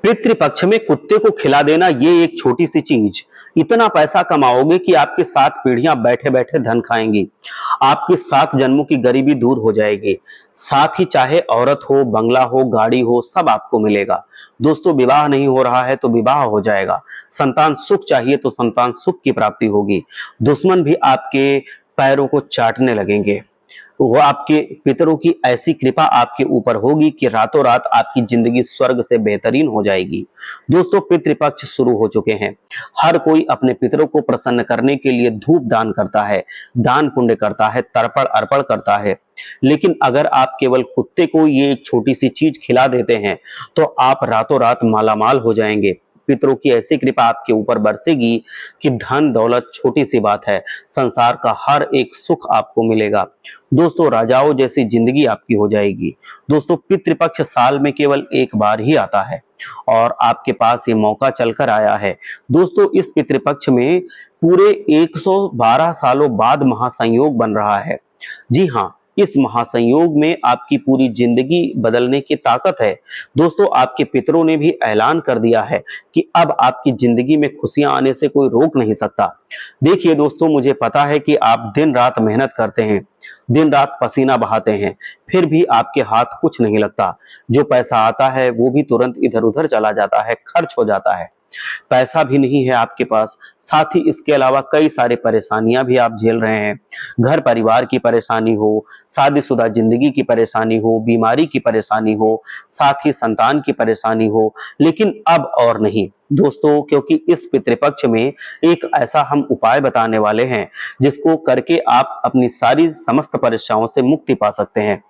पितृपक्ष में कुत्ते को खिला देना, ये एक छोटी सी चीज इतना पैसा कमाओगे कि आपकी 7 पीढ़ियां बैठे बैठे धन खाएंगी। आपकी 7 जन्मों की गरीबी दूर हो जाएगी। साथ ही चाहे औरत हो, बंगला हो, गाड़ी हो, सब आपको मिलेगा। दोस्तों, विवाह नहीं हो रहा है तो विवाह हो जाएगा। संतान सुख चाहिए तो संतान सुख की प्राप्ति होगी। दुश्मन भी आपके पैरों को चाटने लगेंगे। वो आपके पितरों की ऐसी कृपा आपके ऊपर होगी कि रातों रात आपकी जिंदगी स्वर्ग से बेहतरीन हो जाएगी। दोस्तों, पितृपक्ष शुरू हो चुके हैं। हर कोई अपने पितरों को प्रसन्न करने के लिए धूप दान करता है, दान पुण्य करता है, तर्पण अर्पण करता है। लेकिन अगर आप केवल कुत्ते को ये एक छोटी सी चीज खिला देते हैं तो आप रातों रात मालामाल हो जाएंगे। पितरों की ऐसी कृपा आपके ऊपर बरसेगी कि धन दौलत छोटी सी बात है, संसार का हर एक सुख आपको मिलेगा। दोस्तों, राजाओं जैसी जिंदगी आपकी हो जाएगी। दोस्तों, पितृपक्ष साल में केवल एक बार ही आता है और आपके पास ये मौका चलकर आया है। दोस्तों, इस पितृपक्ष में पूरे 112 सालों बाद महासंयोग बन रहा है। जी हाँ, इस महासंयोग में आपकी पूरी जिंदगी बदलने की ताकत है। दोस्तों, आपके पितरों ने भी ऐलान कर दिया है कि अब आपकी जिंदगी में खुशियां आने से कोई रोक नहीं सकता। देखिए दोस्तों, मुझे पता है कि आप दिन रात मेहनत करते हैं, दिन रात पसीना बहाते हैं, फिर भी आपके हाथ कुछ नहीं लगता। जो पैसा आता है वो भी तुरंत इधर उधर चला जाता है, खर्च हो जाता है। पैसा भी नहीं है आपके पास, साथ ही इसके अलावा कई सारी परेशानियां भी आप झेल रहे हैं। घर परिवार की परेशानी हो, शादीशुदा जिंदगी की परेशानी हो, बीमारी की परेशानी हो, साथ ही संतान की परेशानी हो, लेकिन अब और नहीं दोस्तों, क्योंकि इस पितृपक्ष में एक ऐसा हम उपाय बताने वाले हैं जिसको करके आप अपनी सारी समस्त परेशानियों से मुक्ति पा सकते हैं।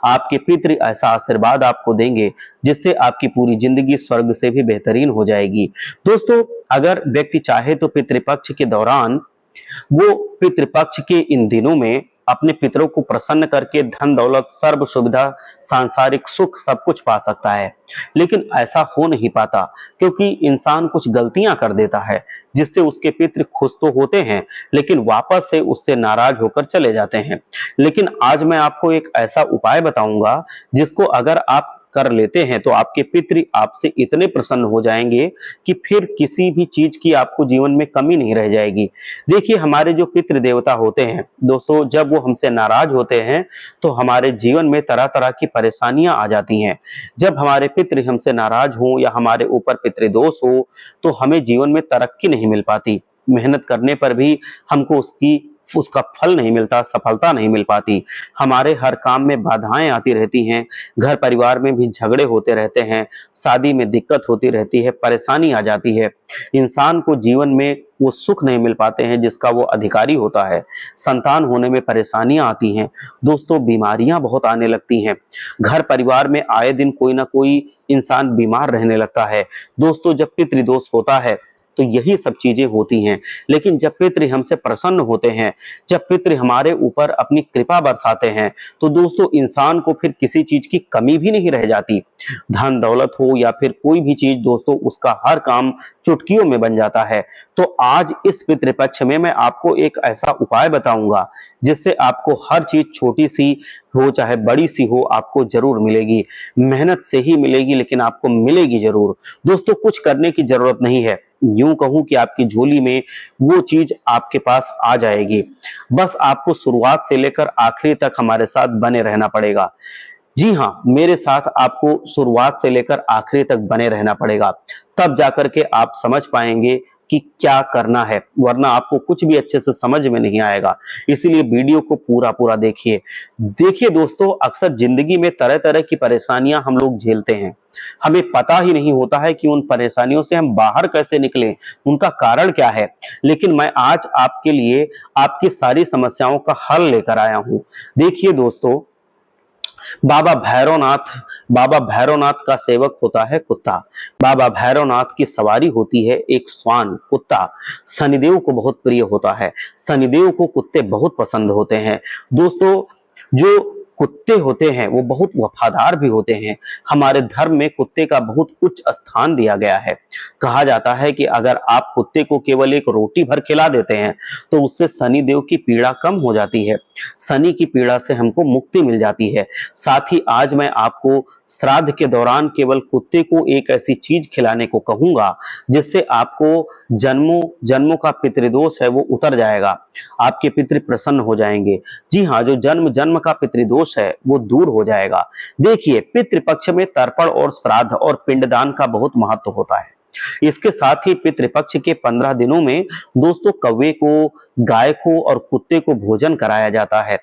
आपके पितृ ऐसा आशीर्वाद आपको देंगे जिससे आपकी पूरी जिंदगी स्वर्ग से भी बेहतरीन हो जाएगी। दोस्तों, अगर व्यक्ति चाहे तो पितृपक्ष के दौरान वो पितृपक्ष के इन दिनों में अपने पितरों को प्रसन्न करके धन दौलत सर्व सुविधा सांसारिक सुख सब कुछ पा सकता है। लेकिन ऐसा हो नहीं पाता क्योंकि इंसान कुछ गलतियां कर देता है जिससे उसके पितृ खुश तो होते हैं लेकिन वापस से उससे नाराज होकर चले जाते हैं। लेकिन आज मैं आपको एक ऐसा उपाय बताऊंगा जिसको अगर आप कर लेते हैं तो आपके पितृ आपसे इतने प्रसन्न हो जाएंगे कि फिर किसी भी चीज की आपको जीवन में कमी नहीं रह जाएगी। देखिए, हमारे जो पितृ देवता होते हैं दोस्तों, जब वो हमसे नाराज होते हैं तो हमारे जीवन में तरह तरह की परेशानियां आ जाती हैं। जब हमारे पितृ हमसे नाराज हो या हमारे ऊपर पितृदोष हो तो हमें जीवन में तरक्की नहीं मिल पाती। मेहनत करने पर भी हमको उसका फल नहीं मिलता, सफलता नहीं मिल पाती। हमारे हर काम में बाधाएं आती रहती हैं, घर परिवार में भी झगड़े होते रहते हैं, शादी में दिक्कत होती रहती है, परेशानी आ जाती है। इंसान को जीवन में वो सुख नहीं मिल पाते हैं जिसका वो अधिकारी होता है। संतान होने में परेशानियां आती हैं। दोस्तों, बीमारियां बहुत आने लगती हैं। घर परिवार में आए दिन कोई ना कोई इंसान बीमार रहने लगता है। दोस्तों, जब पितृदोष होता है तो यही सब चीजें होती हैं। लेकिन जब पितृ हमसे प्रसन्न होते हैं, जब पितृ हमारे ऊपर अपनी कृपा बरसाते हैं तो दोस्तों, इंसान को फिर किसी चीज की कमी भी नहीं रह जाती। धन दौलत हो या फिर कोई भी चीज दोस्तों, उसका हर काम चुटकियों में बन जाता है। तो आज इस पितृपक्ष में मैं आपको एक ऐसा उपाय बताऊंगा जिससे आपको हर चीज छोटी सी हो चाहे बड़ी सी हो आपको जरूर मिलेगी। मेहनत से ही मिलेगी लेकिन आपको मिलेगी जरूर। दोस्तों, कुछ करने की जरूरत नहीं है, यूं कहूं कि आपकी झोली में वो चीज आपके पास आ जाएगी। बस आपको शुरुआत से लेकर आखिरी तक हमारे साथ बने रहना पड़ेगा। जी हाँ, मेरे साथ आपको शुरुआत से लेकर आखिरी तक बने रहना पड़ेगा, तब जाकर के आप समझ पाएंगे कि क्या करना है, वरना आपको कुछ भी अच्छे से समझ में नहीं आएगा। इसीलिए वीडियो को पूरा पूरा देखिए। देखिए दोस्तों, अक्सर जिंदगी में तरह तरह की परेशानियां हम लोग झेलते हैं। हमें पता ही नहीं होता है कि उन परेशानियों से हम बाहर कैसे निकलें, उनका कारण क्या है। लेकिन मैं आज आपके लिए आपकी सारी समस्याओं का हल लेकर आया हूं। देखिए दोस्तों, बाबा भैरवनाथ का सेवक होता है कुत्ता। बाबा भैरवनाथ की सवारी होती है एक श्वान, कुत्ता। शनिदेव को बहुत प्रिय होता है। शनिदेव को कुत्ते बहुत पसंद होते हैं। दोस्तों, जो कुत्ते होते हैं वो बहुत वफादार भी होते हैं। हमारे धर्म में कुत्ते का बहुत उच्च स्थान दिया गया है। कहा जाता है कि अगर आप कुत्ते को केवल एक रोटी भर खिला देते हैं तो उससे शनि देव की पीड़ा कम हो जाती है, शनि की पीड़ा से हमको मुक्ति मिल जाती है। साथ ही आज मैं आपको श्राद्ध के दौरान केवल कुत्ते को एक ऐसी चीज खिलाने को कहूंगा जिससे आपको जन्मों जन्मों का पितृदोष है वो उतर जाएगा, आपके पितृ प्रसन्न हो जाएंगे। जी हाँ, जो जन्म जन्म का पितृदोष है वो दूर हो जाएगा। देखिए, पितृपक्ष में तर्पण और श्राद्ध और पिंडदान का बहुत महत्व होता है। इसके साथ ही पितृपक्ष के 15 दिनों में दोस्तों कौवे को, गाय को और कुत्ते को भोजन कराया जाता है।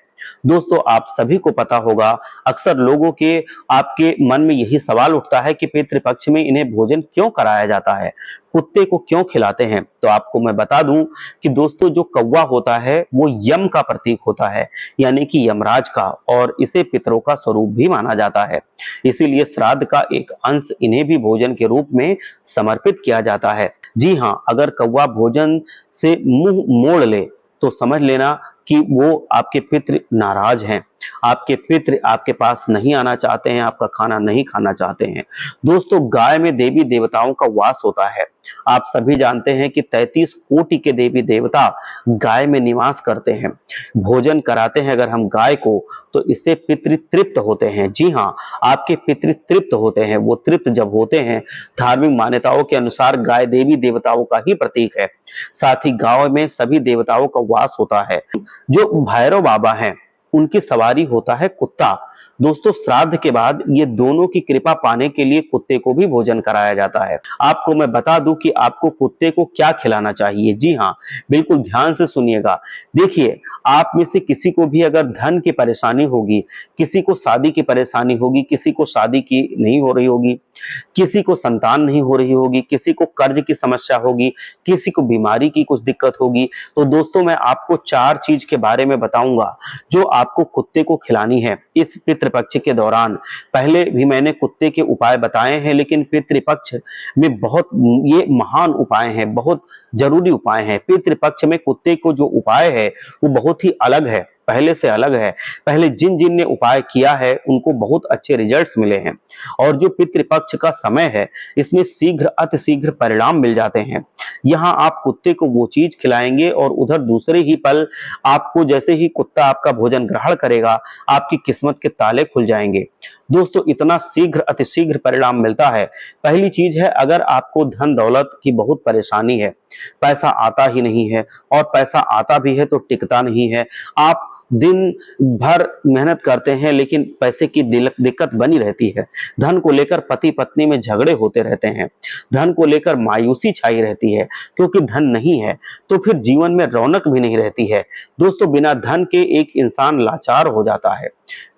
दोस्तों, आप सभी को पता होगा, अक्सर लोगों के आपके मन में यही सवाल उठता है कि पितृपक्ष में इन्हें भोजन क्यों कराया जाता है, कुत्ते को क्यों खिलाते हैं। तो आपको मैं बता दूं कि दोस्तों, जो कौवा होता है वो यम का प्रतीक होता है, यानी कि यमराज का, और इसे पितरों का स्वरूप भी माना जाता है। इसीलिए श्राद्ध का एक अंश इन्हें भी भोजन के रूप में समर्पित किया जाता है। जी हाँ, अगर कौवा भोजन से मुंह मोड़ ले तो समझ लेना कि वो आपके पितृ नाराज हैं, आपके पितृ आपके पास नहीं आना चाहते हैं, आपका खाना नहीं खाना चाहते हैं। दोस्तों, गाय में देवी देवताओं का वास होता है। आप सभी जानते हैं कि 33 कोटि के देवी देवता गाय में निवास करते हैं। भोजन कराते हैं अगर हम गाय को तो इससे पितृ तृप्त होते हैं। जी हाँ, आपके पितृ तृप्त होते हैं। वो तृप्त जब होते हैं, धार्मिक मान्यताओं के अनुसार गाय देवी देवताओं का ही प्रतीक है। साथ ही गांव में सभी देवताओं का वास होता है। जो भैरव बाबा हैं उनकी सवारी होता है कुत्ता। दोस्तों, श्राद्ध के बाद ये दोनों की कृपा पाने के लिए कुत्ते को भी भोजन कराया जाता है। आपको मैं बता दूं कि आपको कुत्ते को क्या खिलाना चाहिए। जी हाँ, बिल्कुल ध्यान से सुनिएगा। देखिए, आप में से किसी को भी अगर धन की परेशानी होगी, किसी को शादी की परेशानी होगी, किसी को शादी की नहीं हो रही होगी, किसी को संतान नहीं हो रही होगी, किसी को कर्ज की समस्या होगी, किसी को बीमारी की कुछ दिक्कत होगी, तो दोस्तों मैं आपको 4 चीज के बारे में बताऊंगा जो आपको कुत्ते को खिलानी है इस पितृपक्ष के दौरान। पहले भी मैंने कुत्ते के उपाय बताए हैं, लेकिन पितृपक्ष में बहुत ये महान उपाय हैं, बहुत जरूरी उपाय हैं। पितृपक्ष में कुत्ते को जो उपाय है वो बहुत ही अलग है, पहले से अलग है। पहले जिन जिन ने उपाय किया है उनको बहुत अच्छे रिजल्ट्स मिले हैं। और जो पितृपक्ष का समय है इसमें शीघ्र अति शीघ्र परिणाम मिल जाते हैं। यहाँ आप कुत्ते को वो चीज खिलाएंगे और उधर दूसरे ही पल आपको, जैसे ही कुत्ता आपका भोजन ग्रहण करेगा, आपकी किस्मत के ताले खुल जाएंगे। दोस्तों, इतना शीघ्र अति शीघ्र परिणाम मिलता है। पहली चीज है, अगर आपको धन दौलत की बहुत परेशानी है, पैसा आता ही नहीं है, और पैसा आता भी है तो टिकता नहीं है, आप दिन भर मेहनत करते हैं लेकिन पैसे की दिक्कत बनी रहती है, धन को लेकर पति पत्नी में झगड़े होते रहते हैं, धन को लेकर मायूसी छाई रहती है क्योंकि धन नहीं है, तो फिर जीवन में रौनक भी नहीं रहती है। दोस्तों, बिना धन के एक इंसान लाचार हो जाता है,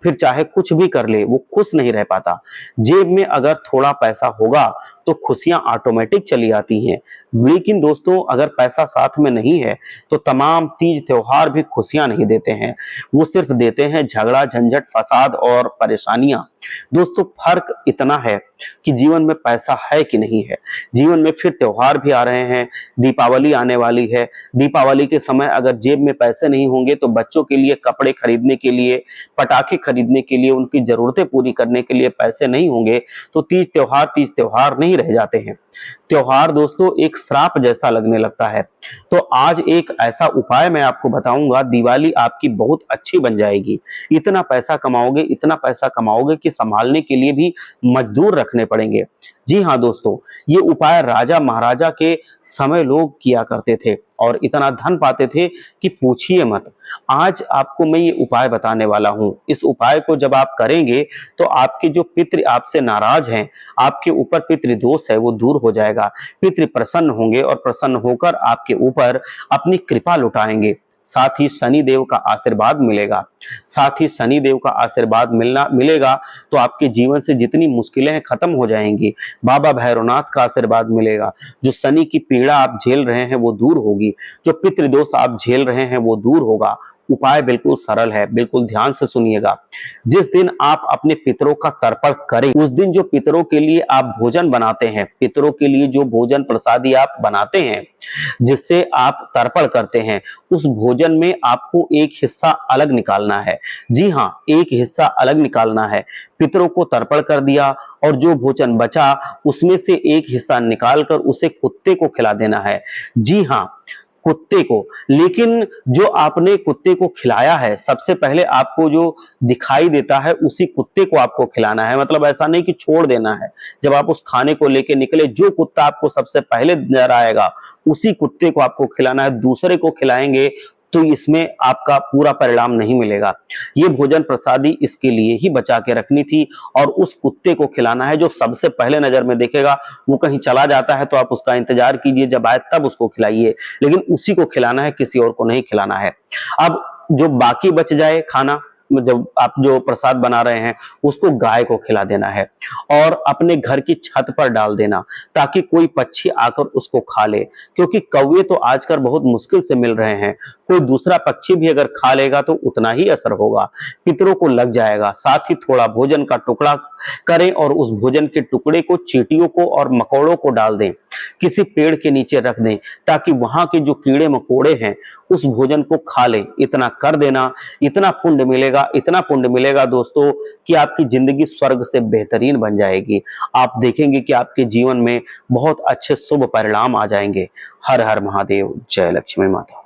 फिर चाहे कुछ भी कर ले वो खुश नहीं रह पाता। जेब में अगर थोड़ा पैसा होगा तो खुशियां ऑटोमेटिक चली आती हैं, लेकिन दोस्तों अगर पैसा साथ में नहीं है तो तमाम तीज त्योहार भी खुशियां नहीं देते हैं, वो सिर्फ देते हैं झगड़ा, झंझट, फसाद और परेशानियां। दोस्तों, फर्क इतना है कि जीवन में पैसा है कि नहीं है। जीवन में फिर त्योहार भी आ रहे हैं, दीपावली आने वाली है। दीपावली के समय अगर जेब में पैसे नहीं होंगे तो बच्चों के लिए कपड़े खरीदने के लिए, पटाखे खरीदने के लिए, उनकी जरूरतें पूरी करने के लिए पैसे नहीं होंगे तो तीज त्योहार नहीं रह जाते हैं। त्योहार दोस्तों एक श्राप जैसा लगने लगता है। तो आज एक ऐसा उपाय मैं आपको बताऊंगा, दिवाली आपकी बहुत अच्छी बन जाएगी। इतना पैसा कमाओगे कि संभालने के लिए भी मजदूर रखने पड़ेंगे। जी हाँ दोस्तों, ये उपाय राजा महाराजा के समय लोग किया करते थे और इतना धन पाते थे कि पूछिए मत। आज आपको मैं ये उपाय बताने वाला हूं। इस उपाय को जब आप करेंगे तो आपके जो पितृ आपसे नाराज हैं, आपके ऊपर पितृ दोष है, वो दूर हो जाएगा। पितृ प्रसन्न होंगे और प्रसन्न होकर आपके ऊपर अपनी कृपा लुटाएंगे। साथ ही शनि देव का आशीर्वाद मिलेगा। साथ ही शनि देव का आशीर्वाद मिलेगा तो आपके जीवन से जितनी मुश्किलें हैं खत्म हो जाएंगी। बाबा भैरवनाथ का आशीर्वाद मिलेगा। जो शनि की पीड़ा आप झेल रहे हैं वो दूर होगी, जो पितृदोष आप झेल रहे हैं वो दूर होगा। उपाय बिल्कुल सरल है, बिल्कुल ध्यान से सुनिएगा। जिस दिन आप अपने पितरों का तर्पण करें, उस दिन जो पितरों के लिए आप भोजन बनाते हैं, पितरों के लिए जो भोजन प्रसादी आप बनाते हैं, जिससे आप तर्पण करते हैं, उस भोजन में आपको एक हिस्सा अलग निकालना है। जी हाँ, एक हिस्सा अलग निकालना है। पितरों को तर्पण कर दिया और जो भोजन बचा उसमें से एक हिस्सा निकालकर उसे कुत्ते को खिला देना है। जी हाँ, कुत्ते को। लेकिन जो आपने कुत्ते को खिलाया है, सबसे पहले आपको जो दिखाई देता है उसी कुत्ते को आपको खिलाना है। मतलब ऐसा नहीं कि छोड़ देना है। जब आप उस खाने को लेके निकले, जो कुत्ता आपको सबसे पहले नजर आएगा उसी कुत्ते को आपको खिलाना है। दूसरे को खिलाएंगे तो इसमें आपका पूरा परिणाम नहीं मिलेगा। ये भोजन प्रसादी इसके लिए ही बचा के रखनी थी और उस कुत्ते को खिलाना है जो सबसे पहले नजर में देखेगा। वो कहीं चला जाता है तो आप उसका इंतजार कीजिए, जब आए तब उसको खिलाइए, लेकिन उसी को खिलाना है, किसी और को नहीं खिलाना है। अब जो बाकी बच जाए खाना, जब आप जो प्रसाद बना रहे हैं उसको गाय को खिला देना है और अपने घर की छत पर डाल देना, ताकि कोई पक्षी आकर उसको खा ले। क्योंकि कौवे तो आजकल बहुत मुश्किल से मिल रहे हैं, कोई दूसरा पक्षी भी अगर खा लेगा तो उतना ही असर होगा, पितरों को लग जाएगा। साथ ही थोड़ा भोजन का टुकड़ा करें और उस भोजन के टुकड़े को चींटियों को और मकोड़ों को डाल दें, किसी पेड़ के नीचे रख दें, ताकि वहां के जो कीड़े मकोड़े हैं उस भोजन को खा लें। इतना कर देना, इतना पुण्य मिलेगा, इतना पुण्य मिलेगा दोस्तों कि आपकी जिंदगी स्वर्ग से बेहतरीन बन जाएगी। आप देखेंगे कि आपके जीवन में बहुत अच्छे शुभ परिणाम आ जाएंगे। हर हर महादेव, जय लक्ष्मी माता।